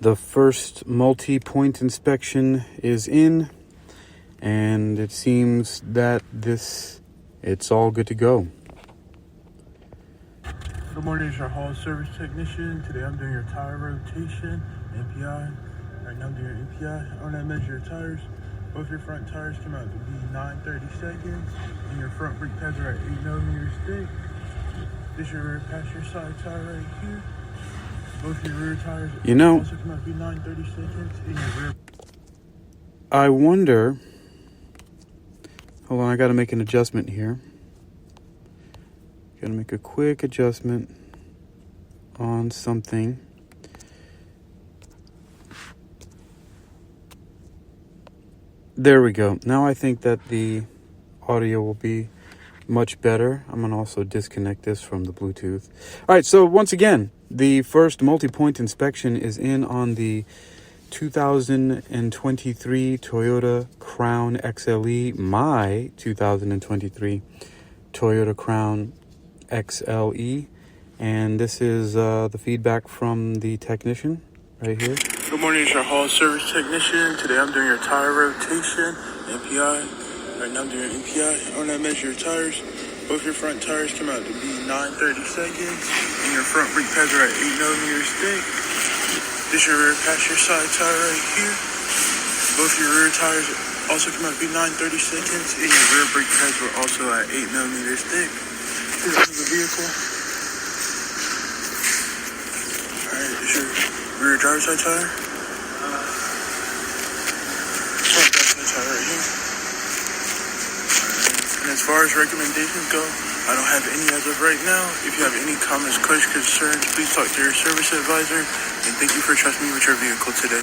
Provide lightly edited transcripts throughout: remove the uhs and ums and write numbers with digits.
The first multi-point inspection is in, and it seems that it's all good to go. Good morning, it's your Hall Service Technician. Today I'm doing your tire rotation, MPI. Right now I'm doing your MPI. I want to measure your tires. Both your front tires come out to be 9/30 seconds, and your front brake pads are at 8mm thick. This is your rear passenger side tire right here. Both your rear tires also come out to be 9/30 seconds, and your rear. I wonder. Hold on, I got to make an adjustment here. Got to make a quick adjustment on something. There we go. Now I think that the audio will be much better. I'm going to also disconnect this from the Bluetooth. All right, so once again, the first multi-point inspection is in on the 2023 Toyota Crown XLE, my 2023 Toyota Crown XLE, and this is the feedback from the technician right here. Good morning, it's your Hall Service Technician. Today I'm doing your tire rotation, MPI. Right now I'm doing MPI. I want to measure your tires. Both your front tires come out to be 9/30 seconds, and your front brake pads are at 8mm thick. This is your rear passenger side tire right here. Both your rear tires also come out to be 9/30 seconds, and your rear brake pads were also at 8mm thick. This is the vehicle. Alright, this is your rear driver's side tire. Front driver's side tire right here. And as far as recommendations go, I don't have any as of right now. If you have any comments, questions, concerns, please talk to your service advisor. And thank you for trusting me with your vehicle today.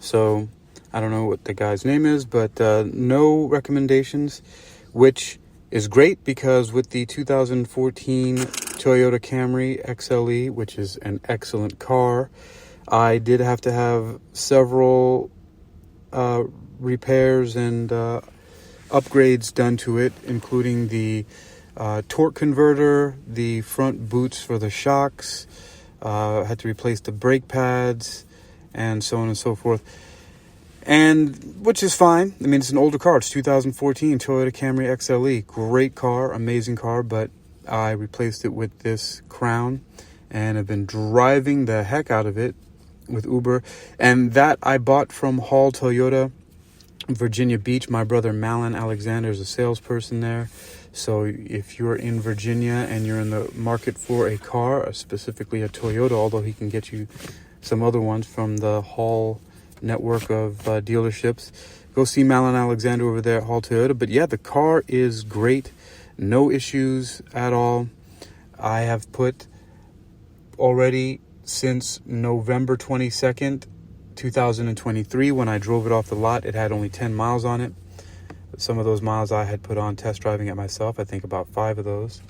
So, I don't know what the guy's name is, but no recommendations, which is great because with the 2014 Toyota Camry XLE, which is an excellent car, I did have to have several repairs and upgrades done to it, including the torque converter, the front boots for the shocks, had to replace the brake pads, and so on and so forth. And which is fine. I mean, it's an older car. It's 2014 Toyota Camry XLE. Great car, amazing car, but I replaced it with this Crown and have been driving the heck out of it with Uber. And that I bought from Hall Toyota, Virginia Beach. My brother Malin Alexander is a salesperson there. So if you're in Virginia and you're in the market for a car, specifically a Toyota, although he can get you some other ones from the Hall network of dealerships, go see Malin Alexander over there at Hall Toyota. But yeah, the car is great. No issues at all. I have put already since November 22nd, 2023, when I drove it off the lot, it had only 10 miles on it. Some of those miles I had put on test driving it myself. I think about 5 of those.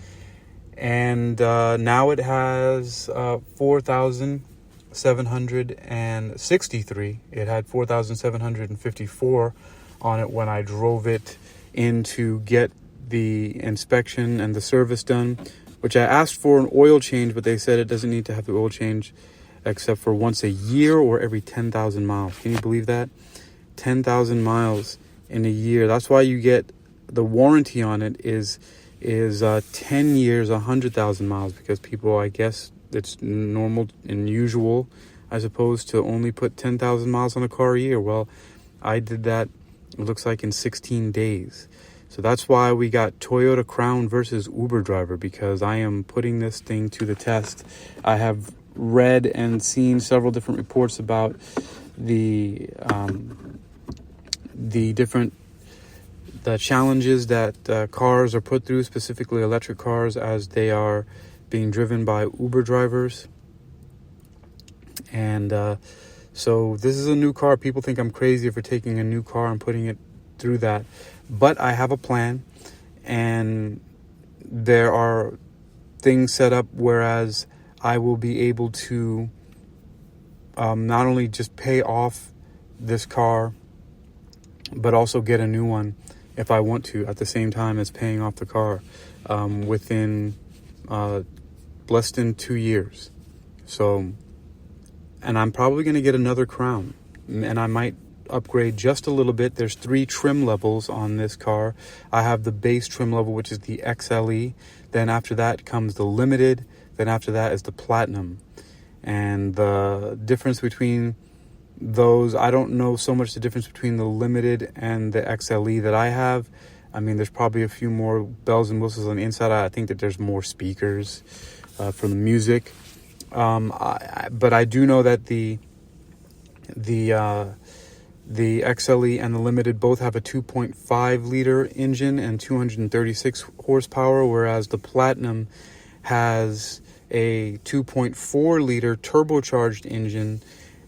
And now it has 4,763. It had 4,754 on it when I drove it in to get the inspection and the service done, which I asked for an oil change, but they said it doesn't need to have the oil change except for once a year or every 10,000 miles. Can you believe that? 10,000 miles in a year. That's why you get the warranty on it is 10 years, 100,000 miles, because people, I guess it's normal and usual, I suppose, to only put 10,000 miles on a car a year. Well, I did that, it looks like, in 16 days. So that's why we got Toyota Crown versus Uber driver, because I am putting this thing to the test. I have read and seen several different reports about the challenges that cars are put through, specifically electric cars, as they are being driven by Uber drivers. And so this is a new car. People think I'm crazy for taking a new car and putting it through that. But I have a plan, and there are things set up whereas I will be able to not only just pay off this car, but also get a new one if I want to at the same time as paying off the car within less than 2 years. So And I'm probably going to get another Crown, and I might upgrade just a little bit. There's 3 trim levels on this car. I have the base trim level, which is the XLE. Then after that comes the Limited. Then after that is the Platinum. And the difference between those, I don't know so much the difference between the Limited and the XLE that I have. I mean, there's probably a few more bells and whistles on the inside. I think that there's more speakers for the music. But I do know that the XLE and the Limited both have a 2.5 liter engine and 236 horsepower, whereas the Platinum has a 2.4 liter turbocharged engine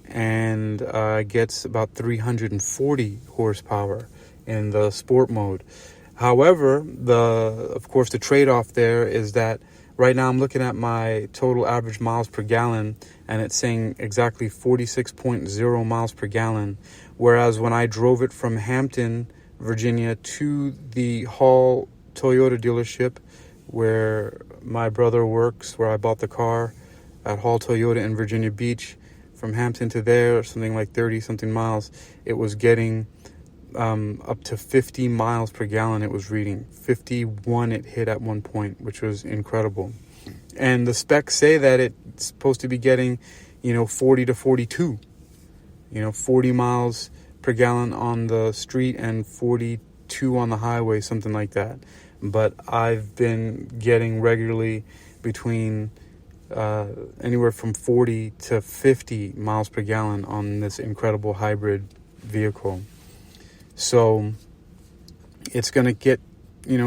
and gets about 340 horsepower in the sport mode. However, of course, the trade-off there is that right now I'm looking at my total average miles per gallon, and it's saying exactly 46.0 miles per gallon. Whereas when I drove it from Hampton, Virginia to the Hall Toyota dealership where my brother works, where I bought the car at Hall Toyota in Virginia Beach, from Hampton to there, something like 30-something miles, it was getting up to 50 miles per gallon. It was reading 51 it hit at one point, which was incredible. And the specs say that it's supposed to be getting 40 to 42, 40 miles per gallon on the street and 42 on the highway, something like that. But I've been getting regularly between anywhere from 40 to 50 miles per gallon on this incredible hybrid vehicle. So it's going to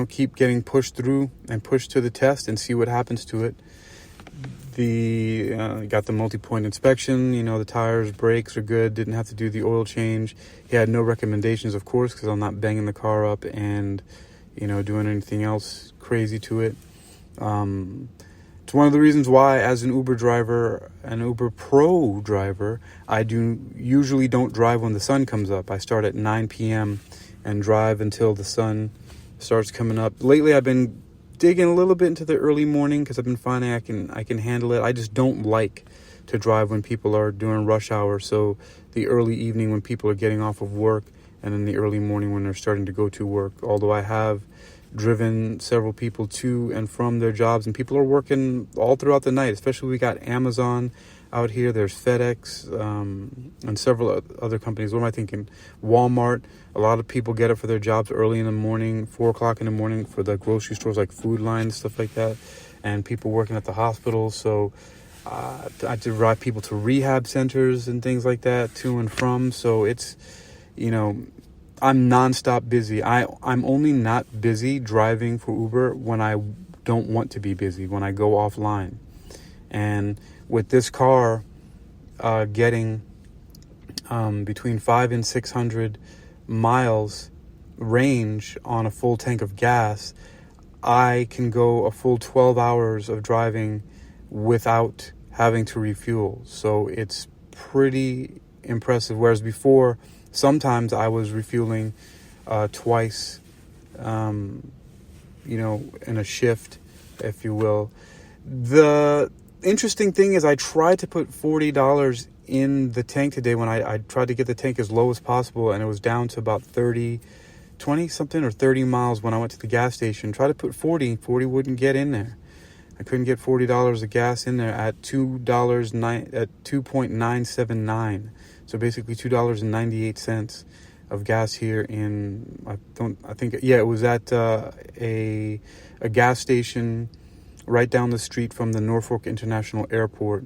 keep getting pushed through and pushed to the test and see what happens to it. Got the multi-point inspection, the tires, brakes are good, didn't have to do the oil change. He had no recommendations, of course, because I'm not banging the car up and, doing anything else crazy to it. It's one of the reasons why, as an Uber driver, an Uber Pro driver, I usually don't drive when the sun comes up. I start at 9 p.m. and drive until the sun starts coming up. Lately, I've been digging a little bit into the early morning because I've been finding I can handle it. I just don't like to drive when people are doing rush hour. So the early evening when people are getting off of work, and in the early morning when they're starting to go to work. Although I have driven several people to and from their jobs, and people are working all throughout the night. Especially we got Amazon out here. There's FedEx and several other companies. What am I thinking? Walmart. A lot of people get up for their jobs early in the morning, 4 o'clock in the morning, for the grocery stores like Food Line, stuff like that, and people working at the hospitals. So I drive people to rehab centers and things like that, to and from. So it's, I'm nonstop busy. I'm only not busy driving for Uber when I don't want to be busy, when I go offline. And with this car getting between 500 and 600 miles range on a full tank of gas, I can go a full 12 hours of driving without having to refuel. So it's pretty impressive. Whereas before, sometimes I was refueling twice, in a shift, if you will. The interesting thing is I tried to put $40 in the tank today when I tried to get the tank as low as possible, and it was down to about 30 miles when I went to the gas station. Tried to put 40 wouldn't get in there. I couldn't get $40 of gas in there at $2.979. So basically $2.98 of gas here it was at a gas station right down the street from the Norfolk International Airport,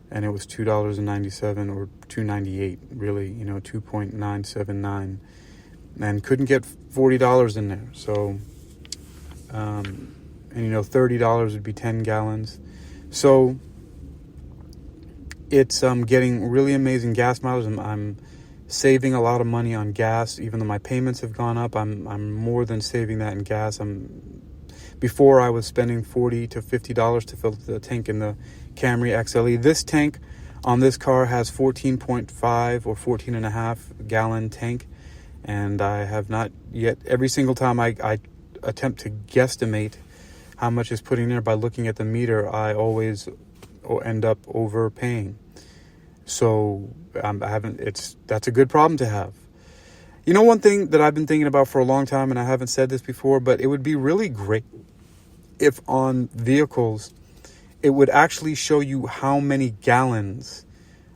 and it was $2.97 or $2.98, really, $2.979, and couldn't get $40 in there. So, $30 would be 10 gallons. So it's getting really amazing gas mileage. I'm saving a lot of money on gas, even though my payments have gone up. I'm more than saving that in gas. Before I was spending $40 to $50 to fill the tank in the Camry XLE. This tank on this car has 14.5 or 14.5 gallon tank, and I have not yet. Every single time I attempt to guesstimate how much is putting there by looking at the meter, I always end up overpaying. So that's a good problem to have. You know, one thing that I've been thinking about for a long time, and I haven't said this before, but it would be really great if on vehicles, it would actually show you how many gallons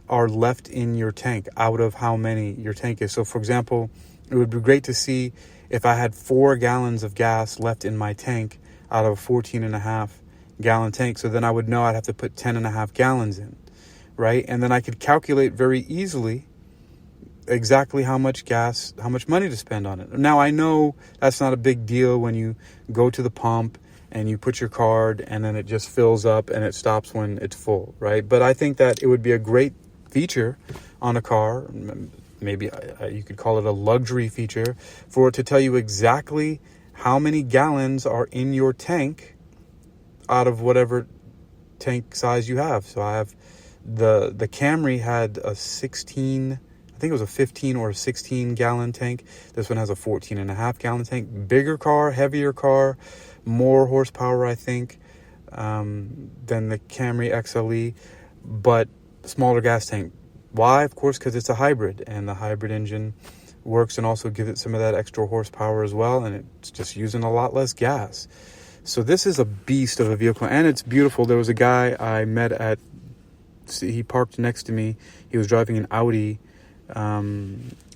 are left in your tank out of how many your tank is. So for example, it would be great to see if I had 4 gallons of gas left in my tank out of a 14.5-gallon tank. So then I would know I'd have to put 10.5 gallons in, right? And then I could calculate very easily exactly how much money to spend on it. Now, I know that's not a big deal when you go to the pump and you put your card and then it just fills up and it stops when it's full, right? But I think that it would be a great feature on a car, maybe you could call it a luxury feature, for it to tell you exactly how many gallons are in your tank out of whatever tank size you have. So I have the Camry had a 16, I think it was a 15 or a 16 gallon tank. This one has a 14.5 gallon tank. Bigger car, heavier car, more horsepower, I think, than the Camry XLE, but smaller gas tank. Why? Of course, because it's a hybrid, and the hybrid engine works and also gives it some of that extra horsepower as well, and it's just using a lot less gas. So this is a beast of a vehicle, and it's beautiful. There was a guy I met he parked next to me. He was driving an Audi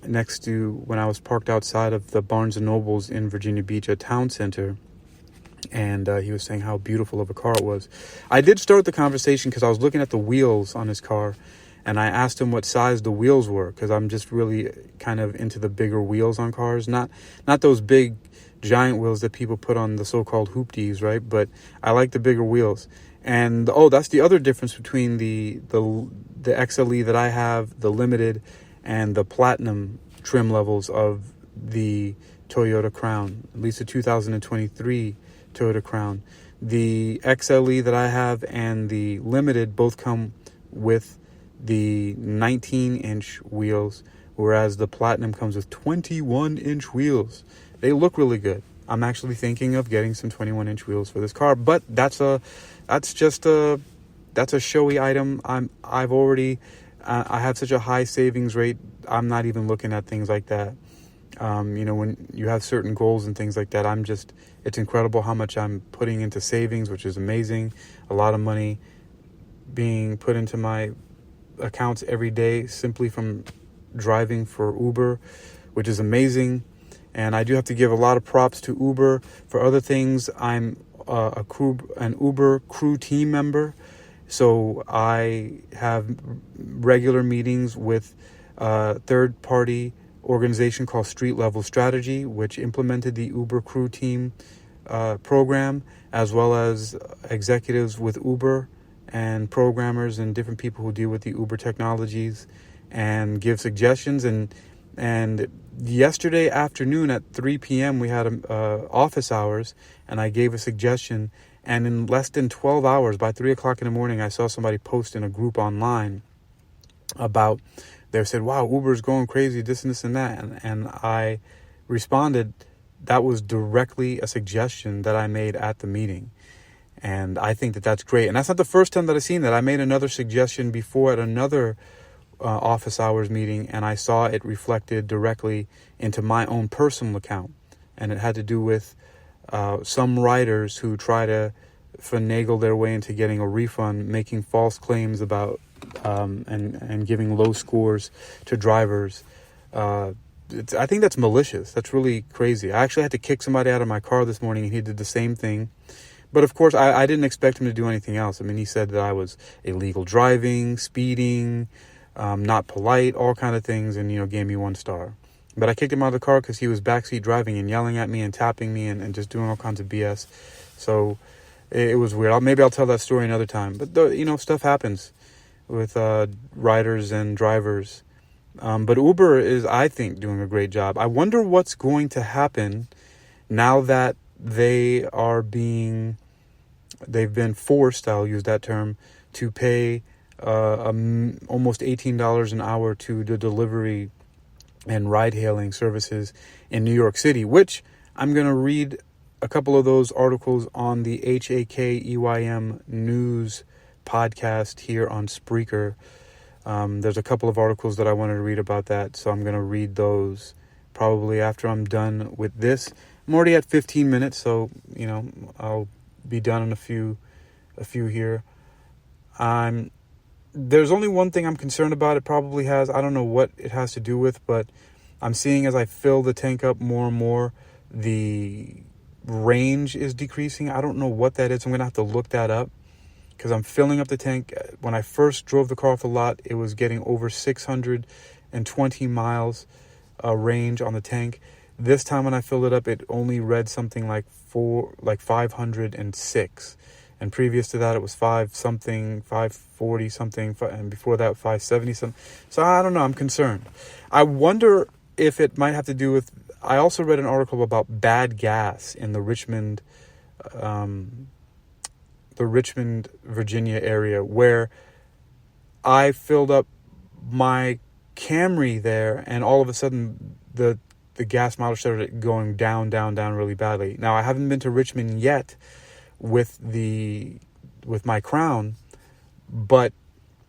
next to when I was parked outside of the Barnes & Nobles in Virginia Beach, a town center. And he was saying how beautiful of a car it was. I did start the conversation because I was looking at the wheels on his car, and I asked him what size the wheels were, because I'm just really kind of into the bigger wheels on cars. Not those big giant wheels that people put on the so-called hoopties, right? But I like the bigger wheels. And that's the other difference between the XLE that I have, the Limited, and the Platinum trim levels of the Toyota Crown, at least the 2023 Toyota Crown. The XLE that I have and the Limited both come with the 19-inch wheels, whereas the Platinum comes with 21-inch wheels. They look really good. I'm actually thinking of getting some 21-inch wheels for this car, but that's a showy item. I have such a high savings rate. I'm not even looking at things like that. When you have certain goals and things like that, it's incredible how much I'm putting into savings, which is amazing. A lot of money being put into my accounts every day simply from driving for Uber, which is amazing. And I do have to give a lot of props to Uber. For other things, I'm an Uber crew team member. So I have regular meetings with a third-party organization called Street Level Strategy, which implemented the Uber crew team program, as well as executives with Uber and programmers and different people who deal with the Uber technologies and give suggestions. And yesterday afternoon at 3 p.m. we had office hours, and I gave a suggestion. And in less than 12 hours, by 3 o'clock in the morning, I saw somebody post in a group online about, they said, wow, Uber's going crazy, this and this and that. And I responded, that was directly a suggestion that I made at the meeting. And I think that that's great. And that's not the first time that I've seen that. I made another suggestion before at another office hours meeting, and I saw it reflected directly into my own personal account. And it had to do with some riders who try to finagle their way into getting a refund, making false claims about and giving low scores to drivers. I think that's malicious. That's really crazy. I actually had to kick somebody out of my car this morning, and he did the same thing. But of course, I didn't expect him to do anything else. I mean, he said that I was illegal driving, speeding, not polite, all kind of things, and, gave me 1 star. But I kicked him out of the car because he was backseat driving and yelling at me and tapping me and just doing all kinds of BS. So it was weird. Maybe I'll tell that story another time. But, stuff happens with riders and drivers. But Uber is, I think, doing a great job. I wonder what's going to happen now that they've been forced, I'll use that term, to pay almost $18 an hour to the delivery and ride-hailing services in New York City, which I'm going to read a couple of those articles on the HAKEYM News podcast here on Spreaker. There's a couple of articles that I wanted to read about that, so I'm going to read those probably after I'm done with this. I'm already at 15 minutes, so, I'll be done in a few here. There's only one thing I'm concerned about. It probably has, I don't know what it has to do with, but I'm seeing as I fill the tank up more and more, the range is decreasing. I don't know what that is. I'm going to have to look that up because I'm filling up the tank. When I first drove the car off the lot, it was getting over 620 miles range on the tank. This time when I filled it up, it only read something like 506. And previous to that, it was 540 something, and before that, 570 something. So I don't know. I'm concerned. I wonder if it might have to do with. I also read an article about bad gas in the Richmond, Virginia area, where I filled up my Camry there, and all of a sudden the gas mileage started going down really badly. Now I haven't been to Richmond yet with my Crown, but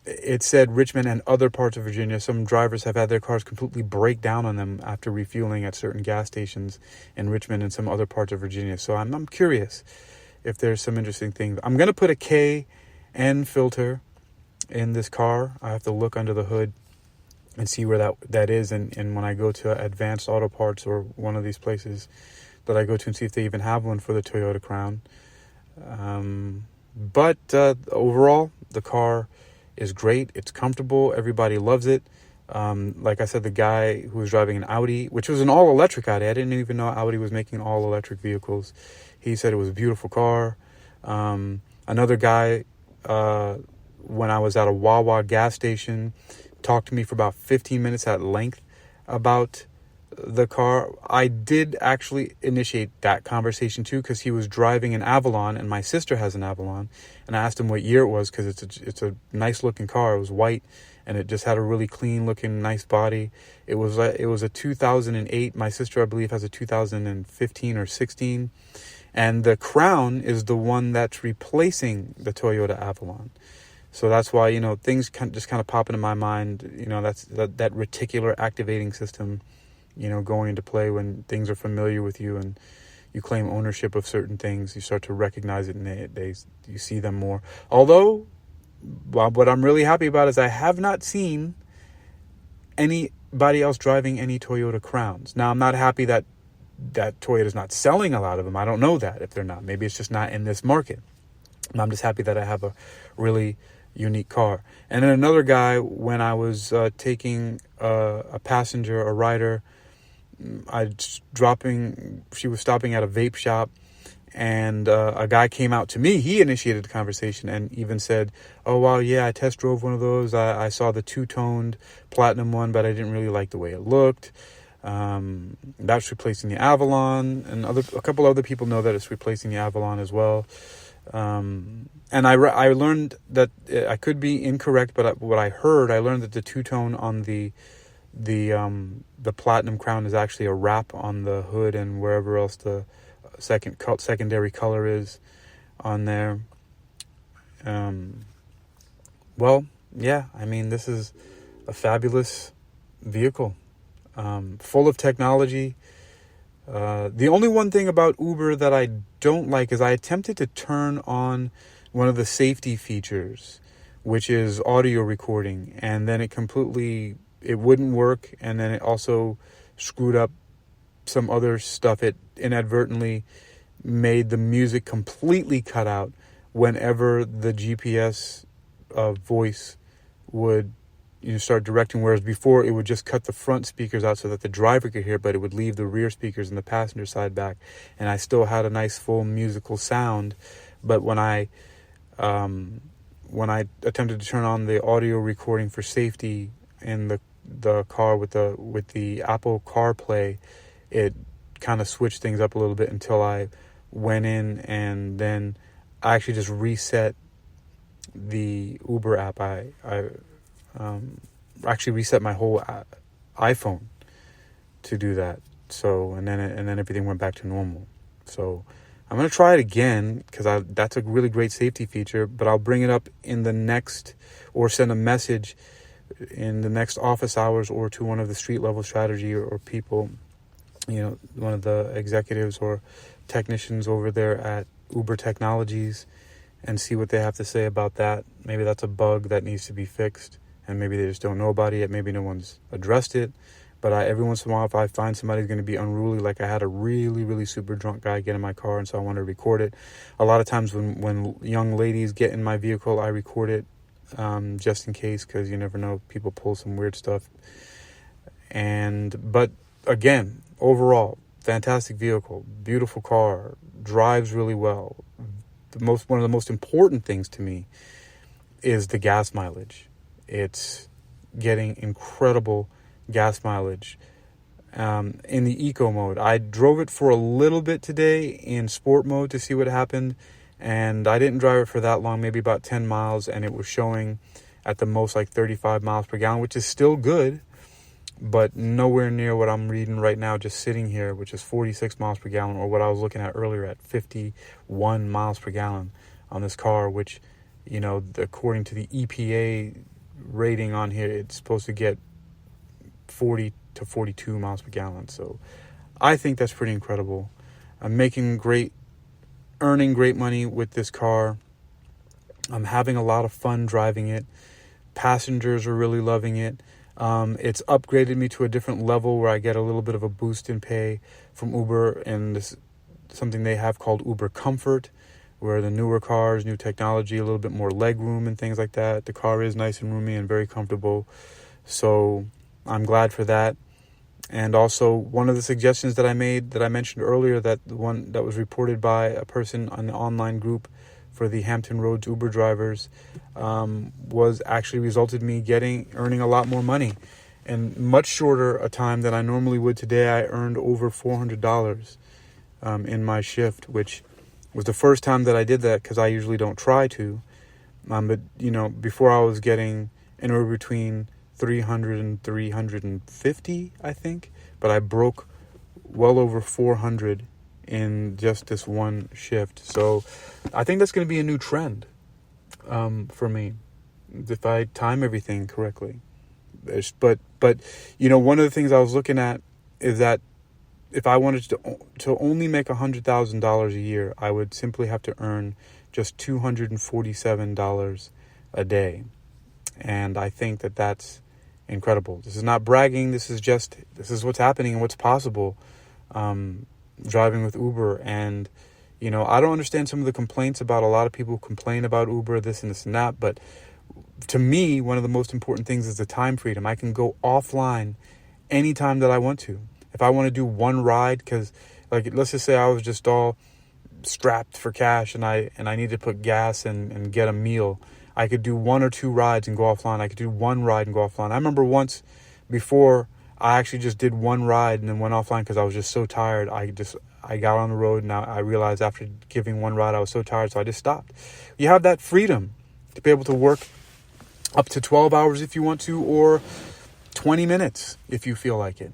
it said Richmond and other parts of Virginia, some drivers have had their cars completely break down on them after refueling at certain gas stations in Richmond and some other parts of Virginia. So I'm curious if there's some interesting things. I'm going to put a KN filter in this car. I have to look under the hood and see where that is. And when I go to Advanced Auto Parts or one of these places that I go to and see if they even have one for the Toyota Crown. But overall, the car is great. It's comfortable. Everybody loves it. Like I said, the guy who was driving an Audi, which was an all-electric Audi. I didn't even know Audi was making all-electric vehicles. He said it was a beautiful car. Another guy, when I was at a Wawa gas station, talked to me for about 15 minutes at length about the car. I did actually initiate that conversation too, because he was driving an Avalon and my sister has an Avalon, and I asked him what year it was, because it's a nice looking car. It was white and it just had a really clean looking nice body. It was a 2008. My sister, I believe, has a 2015 or 16, and the Crown is the one that's replacing the Toyota Avalon. So that's why, things just kind of pop into my mind. That's that reticular activating system, going into play when things are familiar with you and you claim ownership of certain things. You start to recognize it, and you see them more. Although, what I'm really happy about is I have not seen anybody else driving any Toyota Crowns. Now, I'm not happy that Toyota's not selling a lot of them. I don't know that if they're not. Maybe it's just not in this market. I'm just happy that I have a really unique car. And then another guy, when I was taking a passenger, a rider, she was stopping at a vape shop, and a guy came out to me. He initiated the conversation and even said, "Oh, wow, yeah, I test drove one of those. I saw the two-toned platinum one, but I didn't really like the way it looked. That's replacing the Avalon," and a couple other people know that it's replacing the Avalon as well. And I learned that I could be incorrect, but what I learned that the two-tone on the Platinum Crown is actually a wrap on the hood and wherever else the secondary color is on there. Well, yeah, I mean, this is a fabulous vehicle, full of technology. The only one thing about Uber that I don't like is I attempted to turn on one of the safety features, which is audio recording, and then it wouldn't work, and then it also screwed up some other stuff. It inadvertently made the music completely cut out whenever the GPS voice would start directing, whereas before it would just cut the front speakers out so that the driver could hear, but it would leave the rear speakers and the passenger side back, and I still had a nice full musical sound. But when I attempted to turn on the audio recording for safety in the car with the Apple CarPlay, it kind of switched things up a little bit until I went in, and then I actually just reset the Uber app. I actually reset my whole iPhone to do that. So and then everything went back to normal. So I'm gonna try it again because that's a really great safety feature. But I'll bring it up in the next, or send a message in the next office hours or to one of the street level strategy or people, one of the executives or technicians over there at Uber Technologies, and see what they have to say about that. Maybe that's a bug that needs to be fixed, and maybe they just don't know about it yet. Maybe no one's addressed it. But every once in a while, if I find somebody's going to be unruly, like I had a really, really super drunk guy get in my car, and so I want to record it. A lot of times when young ladies get in my vehicle, I record it just in case, because you never know, people pull some weird stuff. But again, overall, fantastic vehicle, beautiful car, drives really well. One of the most important things to me is the gas mileage. It's getting incredible gas mileage in the eco mode. I drove it for a little bit today in sport mode to see what happened, and I didn't drive it for that long, maybe about 10 miles, and it was showing at the most like 35 miles per gallon, which is still good, but nowhere near what I'm reading right now just sitting here, which is 46 miles per gallon, or what I was looking at earlier at 51 miles per gallon on this car, which, according to the EPA rating on here, it's supposed to get 40 to 42 miles per gallon. So I think that's pretty incredible. I'm earning great money with this car. I'm having a lot of fun driving it. Passengers are really loving it. It's upgraded me to a different level where I get a little bit of a boost in pay from Uber, and this something they have called Uber Comfort, where the newer cars, new technology, a little bit more leg room and things like that. The car is nice and roomy and very comfortable. So I'm glad for that. And also, one of the suggestions that I made that I mentioned earlier, that the one that was reported by a person on the online group for the Hampton Roads Uber drivers, was actually resulted in me earning a lot more money. In much shorter a time than I normally would. Today I earned over $400 in my shift, which was the first time that I did that, because I usually don't try to. But, before I was getting anywhere between 300 and 350, I think. But I broke well over 400 in just this one shift. So I think that's going to be a new trend for me, if I time everything correctly. But one of the things I was looking at is that if I wanted to only make $100,000 a year, I would simply have to earn just $247 a day. And I think that that's incredible. This is not bragging. This is what's happening and what's possible driving with Uber. And, I don't understand some of the complaints about a lot of people complain about Uber, this and this and that. But to me, one of the most important things is the time freedom. I can go offline anytime that I want to. If I want to do one ride, because let's just say I was just all strapped for cash and I need to put gas and get a meal, I could do one or two rides and go offline. I could do one ride and go offline. I remember once before, I actually just did one ride and then went offline because I was just so tired. I got on the road, and I realized after giving one ride I was so tired, so I just stopped. You have that freedom to be able to work up to 12 hours if you want to, or 20 minutes if you feel like it.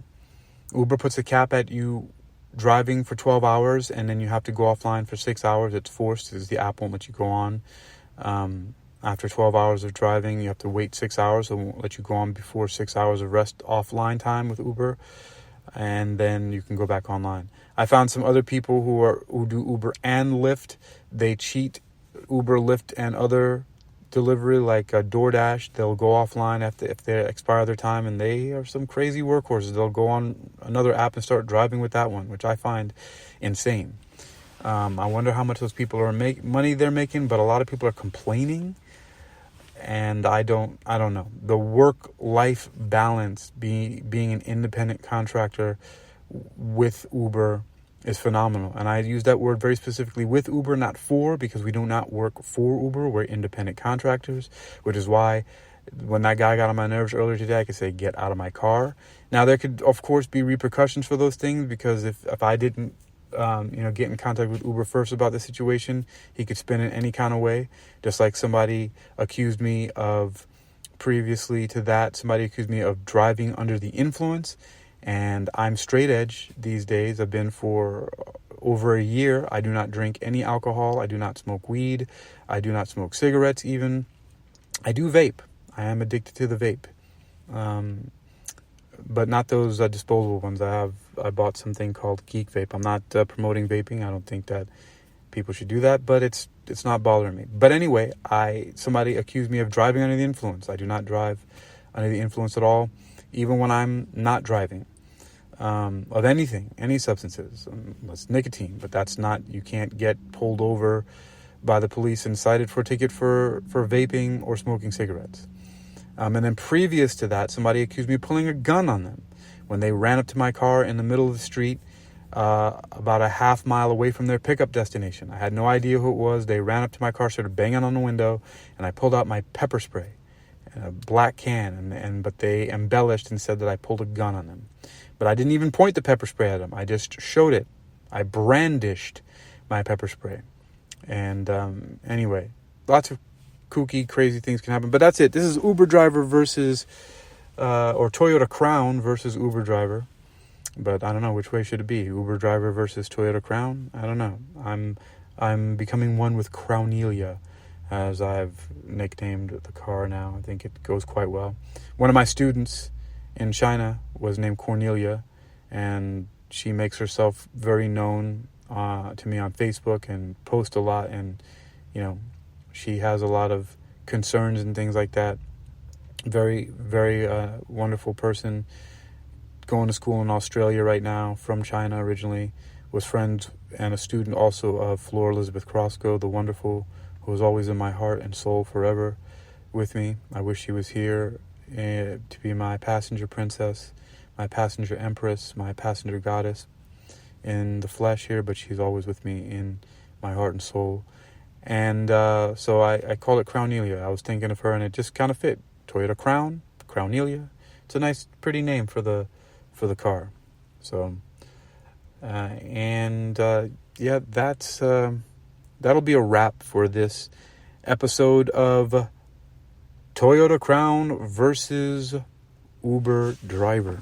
Uber puts a cap at you driving for 12 hours, and then you have to go offline for 6 hours. It's forced, because the app won't let you go on. After 12 hours of driving, you have to wait 6 hours. So it won't let you go on before 6 hours of rest offline time with Uber. And then you can go back online. I found some other people who do Uber and Lyft. They cheat Uber, Lyft, and other delivery like DoorDash. They'll go offline if they expire their time, and they are some crazy workhorses. They'll go on another app and start driving with that one, which I find insane. I wonder how much those people are money they're making, but a lot of people are complaining. And I don't know. The work-life balance, being an independent contractor with Uber, is phenomenal. And I use that word very specifically with Uber, not for, because we do not work for Uber. We're independent contractors, which is why when that guy got on my nerves earlier today, I could say, get out of my car. Now, there could, of course, be repercussions for those things, because if I didn't get in contact with Uber first about the situation, he could spin it any kind of way. Just like somebody accused me of previously to that, somebody accused me of driving under the influence, and I'm straight edge these days. I've been for over a year. I do not drink any alcohol. I do not smoke weed. I do not smoke cigarettes even. I do vape. I am addicted to the vape. but not those disposable ones. I bought something called Geek Vape. I'm not promoting vaping. I don't think that people should do that, but it's not bothering me. But anyway, somebody accused me of driving under the influence. I do not drive under the influence at all, even when I'm not driving of anything, any substances. It's nicotine, but that's not. You can't get pulled over by the police and cited for a ticket for vaping or smoking cigarettes. And then previous to that, somebody accused me of pulling a gun on them when they ran up to my car in the middle of the street, about a half mile away from their pickup destination. I had no idea who it was. They ran up to my car, started banging on the window, and I pulled out my pepper spray in a black can, but they embellished and said that I pulled a gun on them. But I didn't even point the pepper spray at them. I just showed it. I brandished my pepper spray. And anyway, lots of kooky, crazy things can happen. But that's it. This is Uber driver versus, or Toyota Crown versus Uber driver. But I don't know, which way should it be? Uber driver versus Toyota Crown? I don't know. I'm becoming one with Crownelia, as I've nicknamed the car now. I think it goes quite well. One of my students in China was named Cornelia, and she makes herself very known to me on Facebook and posts a lot, and she has a lot of concerns and things like that. Very, very wonderful person. Going to school in Australia right now, from China originally. Was friends and a student also of Flora Elizabeth Crosco, the wonderful, who is always in my heart and soul forever with me. I wish she was here to be my passenger princess, my passenger empress, my passenger goddess in the flesh here, but she's always with me in my heart and soul. And so I call it Crownelia. I was thinking of her, and it just kind of fit. Toyota Crown, Crownelia. It's a nice, pretty name for the car. So, yeah, that'll be a wrap for this episode of Toyota Crown versus Uber driver.